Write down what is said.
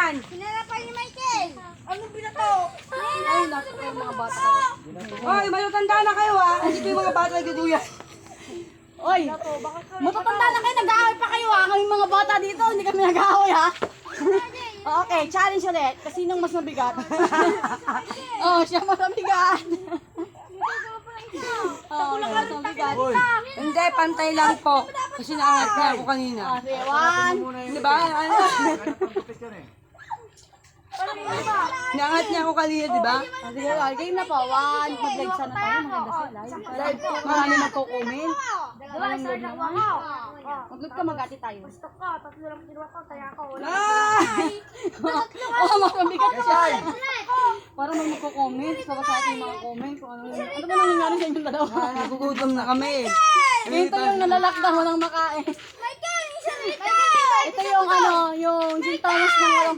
yan. Sinara pa ni Michael. Anong binato? Ay, naku kayo mga bata. Hoy, matutanda na kayo ha. Hindi ko yung mga bata nagduduyan. Oy, matatanda na kayo, nag-aaway pa kayo ha. Kaming mga bata dito, hindi kami nag-aaway ha. Okay, challenge ulit. Kasinong mas mabigat? Oh, siya mas mabigat. Oh, siya mas mabigat. Hindi, pantay lang po. Kasi naangat na ako kanina. Oh, sige, one. Di ba? Ano? Naangat niya ako kanina, di ba? Oh, sige, game na po. One. Mag-live sana tayo. Maganda sa live. Live po. Marami magko-comment. Dalawa, start na ako. Mag-live ka, mag-ati tayo. Gusto ko, tatlo lang kinuha ko, kaya ako. Ay! Oh, mas mabigat siya. Para may magko-comment. Babasa natin yung mga comment. Kung ano ba nangyayari sa inyong dalawa? Nagugutom na kami eh. Ito yung nalalakda mo ng makain. Michael, isa rito! Ito yung ano, yung sintomas ng walang